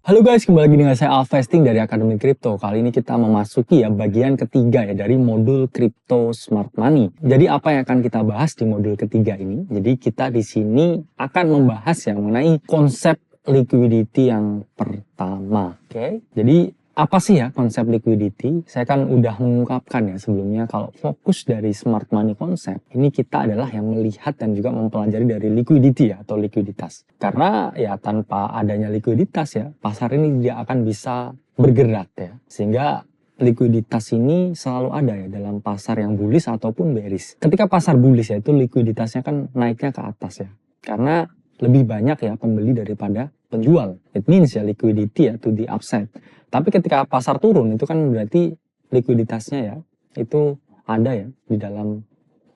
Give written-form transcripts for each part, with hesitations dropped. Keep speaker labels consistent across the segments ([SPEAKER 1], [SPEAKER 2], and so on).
[SPEAKER 1] Halo guys, kembali lagi dengan saya Alvesting dari Akademi Kripto. Kali ini kita memasuki bagian ketiga dari modul Crypto Smart Money. Jadi apa yang akan kita bahas di modul ketiga ini? Jadi kita di sini akan membahas mengenai konsep liquidity yang pertama. Oke. Jadi apa sih konsep liquidity? Saya kan udah mengungkapkan sebelumnya kalau fokus dari smart money konsep ini kita adalah yang melihat dan juga mempelajari dari liquidity atau likuiditas. Karena tanpa adanya likuiditas pasar ini tidak akan bisa bergerak Sehingga likuiditas ini selalu ada dalam pasar yang bullish ataupun bearish. Ketika pasar bullish itu likuiditasnya kan naiknya ke atas Karena lebih banyak pembeli daripada penjual. It means liquidity to the upside. Tapi ketika pasar turun itu kan berarti likuiditasnya itu ada di dalam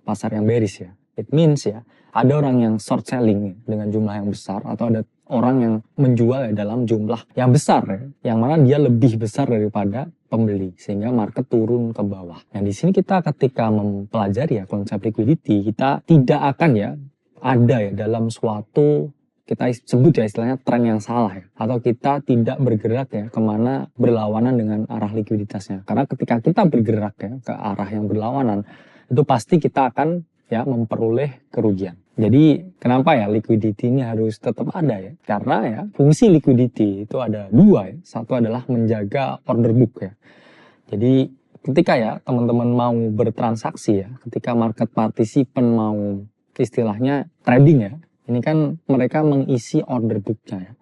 [SPEAKER 1] pasar yang bearish It means ada orang yang short selling dengan jumlah yang besar atau ada orang yang menjual dalam jumlah yang besar yang mana dia lebih besar daripada pembeli sehingga market turun ke bawah. Nah di sini kita ketika mempelajari konsep liquidity kita tidak akan ada dalam suatu kita sebut istilahnya tren yang salah atau kita tidak bergerak kemana berlawanan dengan arah likuiditasnya. Karena ketika kita bergerak ke arah yang berlawanan itu pasti kita akan memperoleh kerugian. Jadi kenapa liquidity ini harus tetap ada Karena fungsi liquidity itu ada dua Satu adalah menjaga order book Jadi ketika teman-teman mau bertransaksi ketika market participant mau istilahnya trading ini kan mereka mengisi order booknya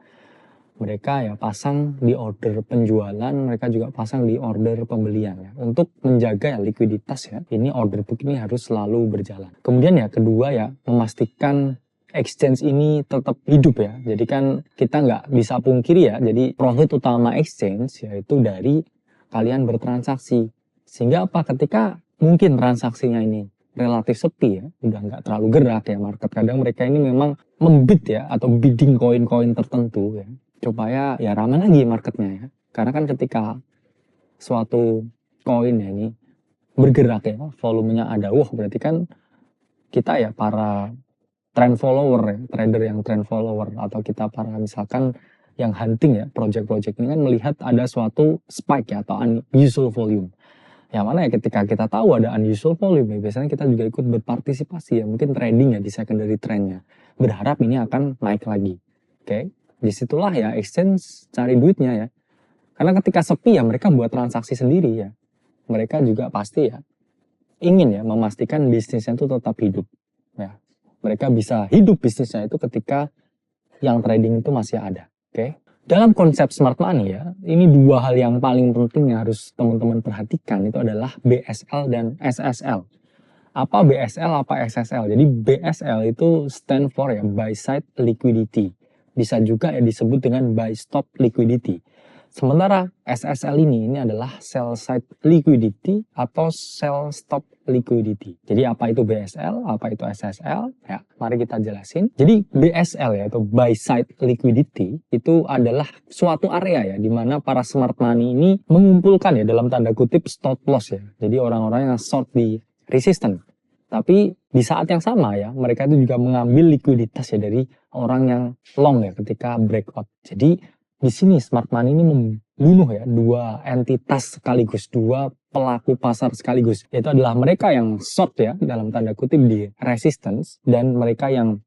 [SPEAKER 1] Mereka pasang di order penjualan, mereka juga pasang di order pembelian untuk menjaga likuiditas Ini order book ini harus selalu berjalan. Kemudian kedua memastikan exchange ini tetap hidup Jadi kan kita nggak bisa pungkiri jadi profit utama exchange yaitu dari kalian bertransaksi. Sehingga apa? Ketika mungkin transaksinya ini relatif sepi udah nggak terlalu gerak market. Kadang mereka ini memang membid atau bidding koin-koin tertentu supaya ramai lagi marketnya Karena kan ketika suatu koin ini bergerak volumenya ada, berarti kan kita para trend follower trader yang trend follower atau kita para misalkan yang hunting project-project ini kan melihat ada suatu spike atau unusual volume. Yang mana ketika kita tahu ada unusual volume biasanya kita juga ikut berpartisipasi mungkin trading di secondary trendnya. Berharap ini akan naik lagi. Oke. Disitulah exchange cari duitnya Karena ketika sepi mereka buat transaksi sendiri Mereka juga pasti ingin memastikan bisnisnya itu tetap hidup Mereka bisa hidup bisnisnya itu ketika yang trading itu masih ada. Oke. Dalam konsep smart money ini dua hal yang paling penting yang harus teman-teman perhatikan itu adalah BSL dan SSL. Apa BSL, apa SSL? Jadi BSL itu stand for buy side liquidity. Bisa juga disebut dengan buy stop liquidity. Sementara SSL ini adalah sell side liquidity atau sell stop liquidity. Jadi apa itu BSL, apa itu SSL? Mari kita jelasin. Jadi BSL atau buy side liquidity itu adalah suatu area di mana para smart money ini mengumpulkan dalam tanda kutip stop loss Jadi orang-orang yang short di resistance. Tapi di saat yang sama mereka itu juga mengambil likuiditas dari orang yang long ketika breakout. Jadi di sini smart money ini membunuh dua entitas sekaligus, dua pelaku pasar sekaligus. Yaitu adalah mereka yang short dalam tanda kutip di resistance dan mereka yang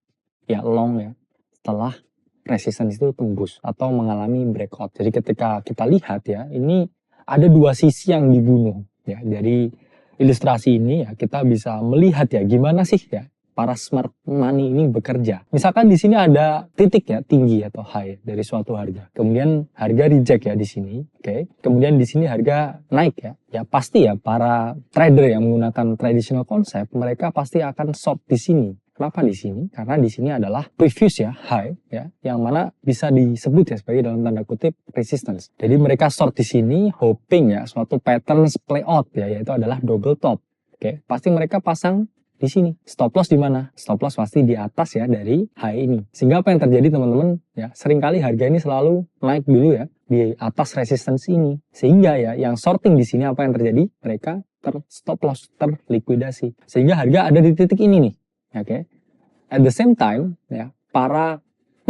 [SPEAKER 1] long setelah resistance itu tembus atau mengalami breakout. Jadi ketika kita lihat ini ada dua sisi yang dibunuh Dari ilustrasi ini kita bisa melihat gimana sih para smart money ini bekerja. Misalkan di sini ada titik tinggi atau high dari suatu harga. Kemudian harga reject di sini, oke. Kemudian di sini harga naik Ya pasti para trader yang menggunakan traditional concept mereka pasti akan short di sini. Kenapa di sini? Karena di sini adalah previous high yang mana bisa disebut sebagai dalam tanda kutip resistance. Jadi mereka short di sini hoping suatu pattern play out yaitu adalah double top. Oke, pasti mereka pasang di sini. Stop loss di mana? Stop loss pasti di atas dari high ini. Sehingga apa yang terjadi teman-teman? Seringkali harga ini selalu naik dulu di atas resistance ini. Sehingga yang shorting di sini apa yang terjadi? Mereka stop loss, terlikuidasi. Sehingga harga ada di titik ini nih. Oke. At the same time para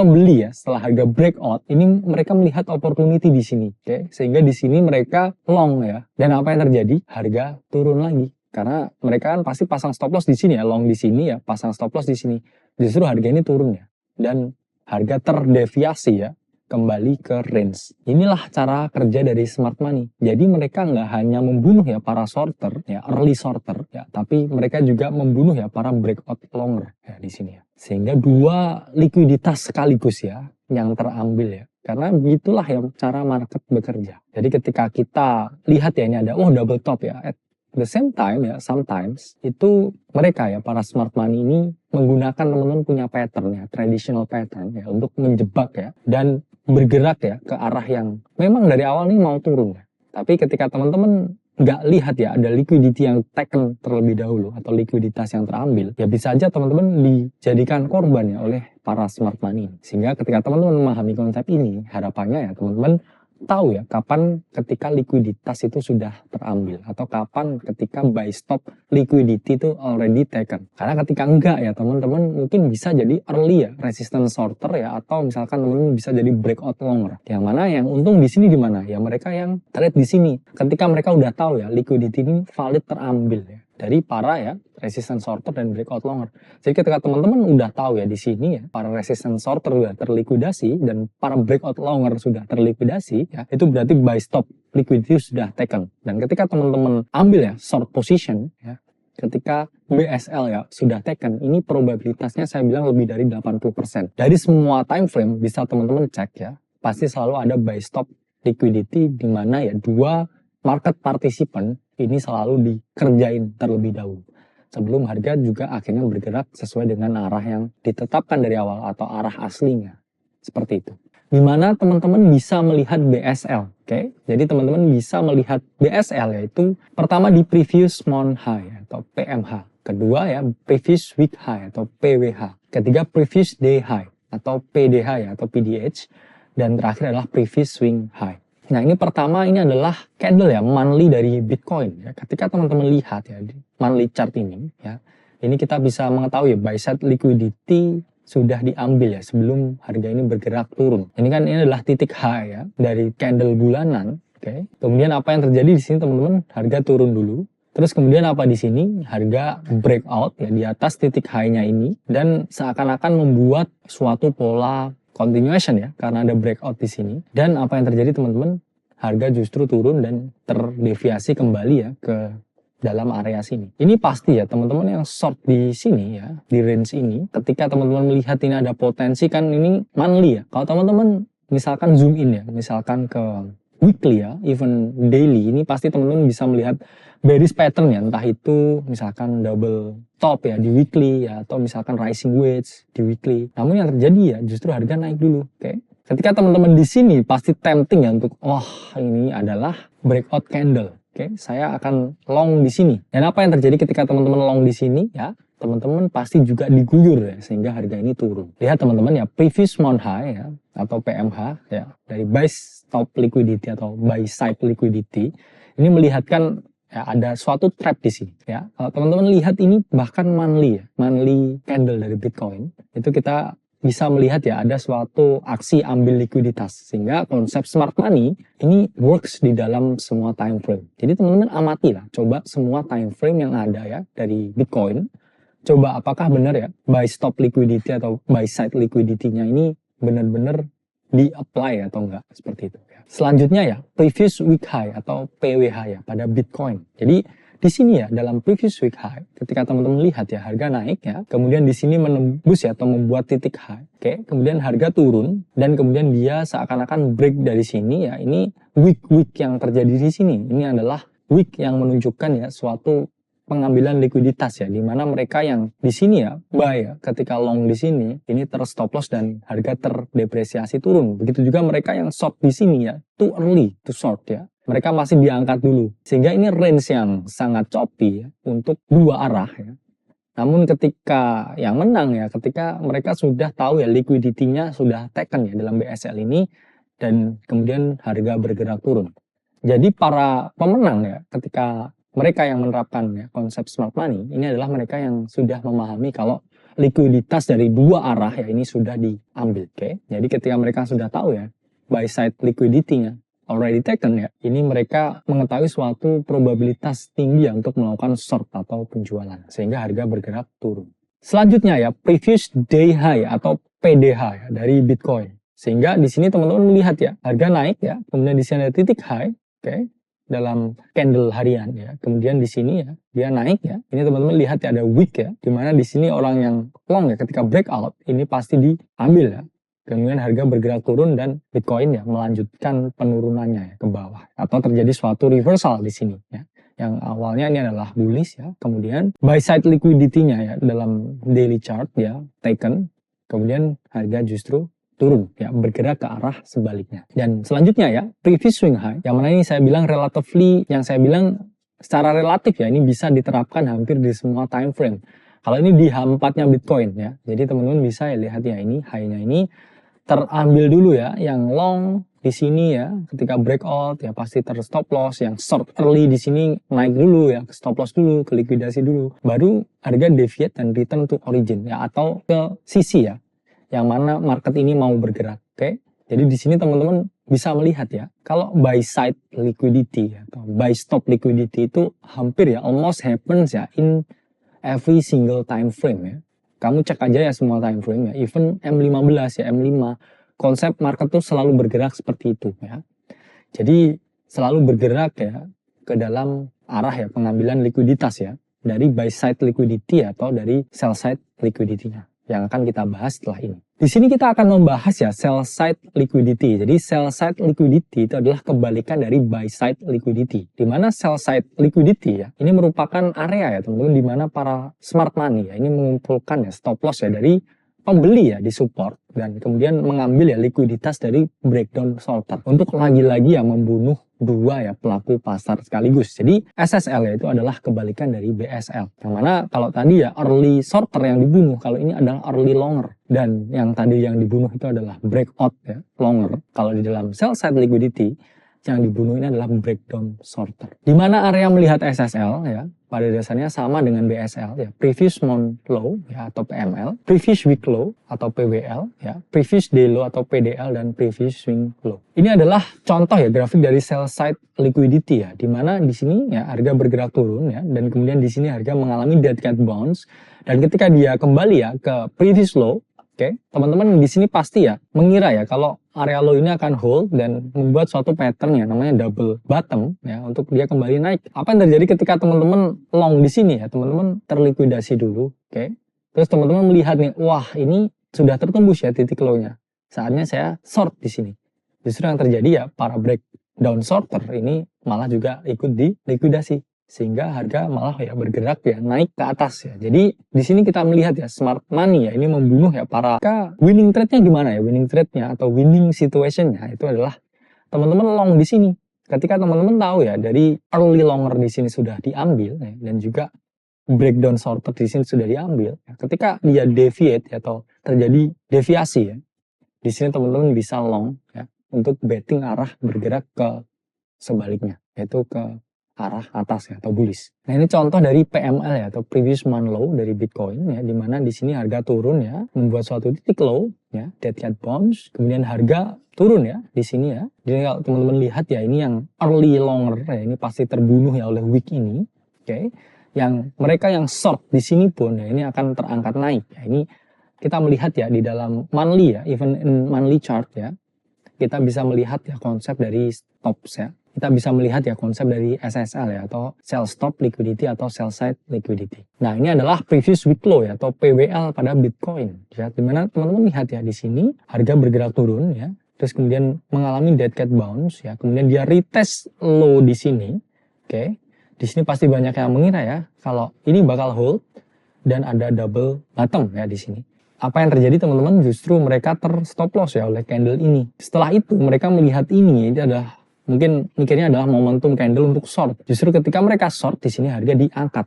[SPEAKER 1] pembeli ya setelah harga breakout ini mereka melihat opportunity di sini, oke? Sehingga di sini mereka long ya. Dan apa yang terjadi? Harga turun lagi. Karena mereka kan pasti pasang stop loss di sini ya, long di sini ya, pasang stop loss di sini. Justru harga ini turun ya. Dan harga terdeviasi ya, kembali ke range. Inilah cara kerja dari smart money. Jadi mereka nggak hanya membunuh ya para shorter, ya early shorter, ya, tapi mereka juga membunuh ya para breakout longer ya di sini ya. Sehingga dua likuiditas sekaligus ya yang terambil ya. Karena begitulah yang cara market bekerja. Jadi ketika kita lihat ya ini ada double top ya. At the same time ya, sometimes itu mereka ya para smart money ini menggunakan teman-teman punya pattern ya, traditional pattern ya untuk menjebak ya dan bergerak ya ke arah yang memang dari awal nih mau turun ya. Tapi ketika teman-teman nggak lihat ya ada liquidity yang taken terlebih dahulu atau likuiditas yang terambil, ya bisa aja teman-teman dijadikan korban ya oleh para smart money. Sehingga ketika teman-teman memahami konsep ini, harapannya ya teman-teman tahu ya kapan ketika likuiditas itu sudah terambil atau kapan ketika buy stop liquidity itu already taken. Karena ketika enggak ya teman-teman mungkin bisa jadi early ya resistance shorter ya atau misalkan teman-teman bisa jadi breakout longer. Yang mana yang untung di sini di mana? Ya mereka yang trade di sini. Ketika mereka udah tahu ya liquidity ini valid terambil ya dari para ya resistance shorter dan breakout longer. Jadi ketika teman-teman udah tahu ya di sini ya para resistance shorter sudah terlikuidasi dan para breakout longer sudah terlikuidasi ya itu berarti buy stop liquidity sudah taken. Dan ketika teman-teman ambil ya short position ya ketika BSL ya sudah taken, ini probabilitasnya saya bilang lebih dari 80%. Dari semua time frame bisa teman-teman cek ya, pasti selalu ada buy stop liquidity di mana ya dua market participant ini selalu dikerjain terlebih dahulu sebelum harga juga akhirnya bergerak sesuai dengan arah yang ditetapkan dari awal atau arah aslinya. Seperti itu. Gimana teman-teman bisa melihat BSL? Oke, jadi teman-teman bisa melihat BSL yaitu pertama di previous month high atau PMH. Kedua ya previous week high atau PWH. Ketiga previous day high atau PDH ya atau PDH. Dan terakhir adalah previous swing high. Nah ini pertama ini adalah candle ya monthly dari Bitcoin ya. Ketika teman-teman lihat ya di monthly chart ini ya, ini kita bisa mengetahui ya buy side liquidity sudah diambil ya sebelum harga ini bergerak turun. Ini kan ini adalah titik high ya dari candle bulanan. Oke. Kemudian apa yang terjadi di sini teman-teman? Harga turun dulu. Terus kemudian apa di sini? Harga breakout ya di atas titik high-nya ini dan seakan-akan membuat suatu pola continuation ya karena ada breakout di sini. Dan apa yang terjadi teman-teman? Harga justru turun dan terdeviasi kembali ya ke dalam area sini. Ini pasti ya teman-teman yang short di sini ya, di range ini, ketika teman-teman melihat ini ada potensi kan ini monthly ya. Kalau teman-teman misalkan zoom in ya, misalkan ke weekly ya, even daily, ini pasti teman-teman bisa melihat bearish pattern ya, entah itu misalkan double top ya di weekly ya, atau misalkan rising wedge di weekly. Namun yang terjadi ya justru harga naik dulu, oke? Ketika teman-teman di sini pasti tempting ya untuk, wah ini adalah breakout candle. Oke, saya akan long di sini. Dan apa yang terjadi ketika teman-teman long di sini ya, teman-teman pasti juga diguyur ya sehingga harga ini turun. Lihat teman-teman ya, previous month high ya atau PMH ya dari buy stop liquidity atau buy side liquidity ini melihatkan ya ada suatu trap di sini ya. Kalau teman-teman lihat ini bahkan monthly ya, monthly candle dari Bitcoin itu kita bisa melihat ya ada suatu aksi ambil likuiditas sehingga konsep smart money ini works di dalam semua time frame. Jadi teman-teman amati lah, coba semua time frame yang ada ya dari Bitcoin, coba apakah benar ya buy stop liquidity atau buy side liquidity-nya ini benar-benar di-apply atau enggak seperti itu. Selanjutnya ya previous week high atau PWH ya pada Bitcoin. Jadi di sini ya dalam previous week high ketika teman-teman lihat ya harga naik ya kemudian di sini menembus ya atau membuat titik high oke kemudian harga turun dan kemudian dia seakan-akan break dari sini ya ini week yang terjadi di sini ini adalah week yang menunjukkan ya suatu pengambilan likuiditas ya di mana mereka yang di sini ya buy ya ketika long di sini ini terstop loss dan harga terdepresiasi turun begitu juga mereka yang short di sini ya too early to short ya mereka masih diangkat dulu sehingga ini range yang sangat choppy ya untuk dua arah ya namun ketika yang menang ya ketika mereka sudah tahu ya liquidity-nya sudah taken ya dalam BSL ini dan kemudian harga bergerak turun jadi para pemenang ya ketika mereka yang menerapkan ya, konsep smart money ini adalah mereka yang sudah memahami kalau likuiditas dari dua arah ya ini sudah diambil. Oke. Jadi ketika mereka sudah tahu ya buy side liquidity-nya already taken ya, ini mereka mengetahui suatu probabilitas tinggi ya untuk melakukan short atau penjualan sehingga harga bergerak turun. Selanjutnya ya previous day high atau PDH ya dari Bitcoin. Sehingga di sini teman-teman melihat ya harga naik ya, kemudian di sini ada titik high, oke, dalam candle harian ya. Kemudian di sini ya dia naik ya. Ini teman-teman lihat ya ada wick ya, dimana di sini orang yang long ya ketika breakout ini pasti diambil ya. Kemudian harga bergerak turun dan Bitcoin ya melanjutkan penurunannya ya ke bawah atau terjadi suatu reversal di sini ya. Yang awalnya ini adalah bullish ya, kemudian buy side liquidity-nya ya dalam daily chart ya taken, kemudian harga justru turun ya bergerak ke arah sebaliknya. Dan selanjutnya ya previous swing high yang mana ini saya bilang relatively, yang saya bilang secara relatif ya ini bisa diterapkan hampir di semua time frame. Kalau ini di H4-nya Bitcoin ya, jadi teman-teman bisa ya lihat ya ini high-nya ini terambil dulu ya, yang long di sini ya ketika breakout ya pasti stop loss, yang short early di sini naik dulu ya, ke stop loss dulu, ke likuidasi dulu, baru harga deviate dan return to origin ya atau ke sisi ya yang mana market ini mau bergerak. Oke. Jadi di sini teman-teman bisa melihat ya kalau buy side liquidity atau buy stop liquidity itu hampir ya almost happens ya in every single time frame ya. Kamu cek aja ya semua time frame ya, even M15 ya, M5, konsep market tuh selalu bergerak seperti itu ya. Jadi selalu bergerak ya ke dalam arah ya pengambilan likuiditas ya, dari buy side liquidity atau dari sell side liquidity-nya yang akan kita bahas setelah ini. Di sini kita akan membahas ya sell side liquidity. Jadi sell side liquidity itu adalah kebalikan dari buy side liquidity. Di mana sell side liquidity ya, ini merupakan area ya teman-teman di mana para smart money ya ini mengumpulkan ya stop loss ya dari pembeli ya di support dan kemudian mengambil ya likuiditas dari breakdown shorter untuk lagi-lagi ya membunuh dua ya pelaku pasar sekaligus. Jadi SSL ya itu adalah kebalikan dari BSL. Yang mana kalau tadi ya early shorter yang dibunuh, kalau ini adalah early longer. Dan yang tadi yang dibunuh itu adalah breakout ya longer. Kalau di dalam sell side liquidity yang dibunuh ini adalah breakdown shorter. Di mana area melihat SSL ya pada dasarnya sama dengan BSL ya, previous month low ya atau PML, previous week low atau PWL ya, previous day low atau PDL dan previous swing low. Ini adalah contoh ya grafik dari sell side liquidity ya, di mana di sini ya harga bergerak turun ya dan kemudian di sini harga mengalami dead cat bounce dan ketika dia kembali ya ke previous low. Oke, teman-teman di sini pasti ya mengira ya kalau area low ini akan hold dan membuat suatu pattern ya namanya double bottom ya untuk dia kembali naik. Apa yang terjadi ketika teman-teman long di sini ya, teman-teman terlikuidasi dulu, oke. Terus teman-teman melihat nih, wah ini sudah tertembus ya titik low-nya. Saatnya saya short di sini. Justru yang terjadi ya para breakdown shorter ini malah juga ikut di likuidasi. Sehingga harga malah ya bergerak ya naik ke atas ya. Jadi di sini kita melihat ya smart money ya ini membunuh ya para winning trade-nya gimana ya? Winning trade-nya atau winning situation-nya itu adalah teman-teman long di sini. Ketika teman-teman tahu ya dari early longer di sini sudah diambil ya, dan juga breakdown shorter di sini sudah diambil. Ya, ketika dia deviate ya, atau terjadi deviasi ya. Di sini teman-teman bisa long ya untuk betting arah bergerak ke sebaliknya yaitu ke arah atas ya atau bullish. Nah ini contoh dari PML ya atau previous month low dari Bitcoin ya, dimana di sini harga turun ya membuat suatu titik low ya dead cat bounce, kemudian harga turun ya di sini ya. Jadi kalau teman-teman lihat ya ini yang early longer ya ini pasti terbunuh ya oleh wick ini, oke. Yang mereka yang short di sini pun ya ini akan terangkat naik ya. Ini kita melihat ya di dalam monthly ya, even in monthly chart ya kita bisa melihat ya konsep dari stops ya. Kita bisa melihat ya konsep dari SSL ya atau sell stop liquidity atau sell side liquidity. Nah ini adalah previous week low ya atau PWL pada Bitcoin ya, dimana teman-teman lihat ya di sini harga bergerak turun ya, terus kemudian mengalami dead cat bounce ya, kemudian dia retest low di sini, oke. Di sini pasti banyak yang mengira ya kalau ini bakal hold dan ada double bottom ya di sini. Apa yang terjadi teman-teman, justru mereka terstop loss ya oleh candle ini. Setelah itu mereka melihat ini adalah mungkin mikirnya adalah momentum candle untuk short. Justru ketika mereka short di sini harga diangkat.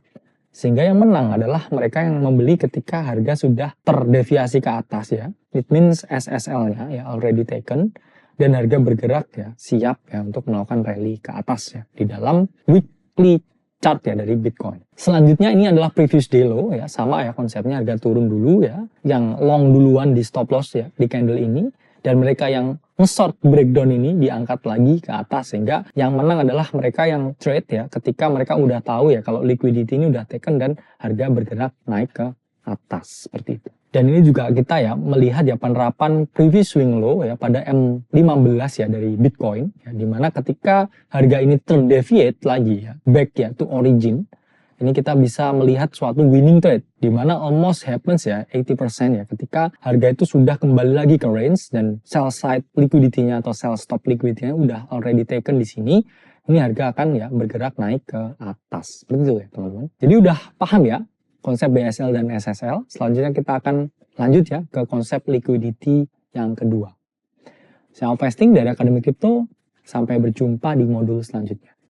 [SPEAKER 1] Sehingga yang menang adalah mereka yang membeli ketika harga sudah terdeviasi ke atas ya. It means SSL-nya ya already taken dan harga bergerak ya siap ya untuk melakukan rally ke atas ya di dalam weekly chart ya dari Bitcoin. Selanjutnya ini adalah previous day low ya, sama ya konsepnya, harga turun dulu ya, yang long duluan di stop loss ya di candle ini, dan mereka yang nge-short breakdown ini diangkat lagi ke atas, sehingga yang menang adalah mereka yang trade ya ketika mereka udah tahu ya kalau liquidity ini udah taken dan harga bergerak naik ke atas seperti itu. Dan ini juga kita ya melihat ya penerapan previous swing low ya pada M15 ya dari Bitcoin ya, dimana ketika harga ini terdeviate lagi ya back ya to origin, ini kita bisa melihat suatu winning trade dimana almost happens ya 80% ya ketika harga itu sudah kembali lagi ke range dan sell side liquidity-nya atau sell stop liquidity-nya udah already taken di sini. Ini harga akan ya bergerak naik ke atas seperti itu ya teman-teman. Jadi udah paham ya konsep BSL dan SSL. Selanjutnya kita akan lanjut ya ke konsep liquidity yang kedua. Saya Alfa Hastings dari Akademi Kripto. Sampai berjumpa di modul selanjutnya.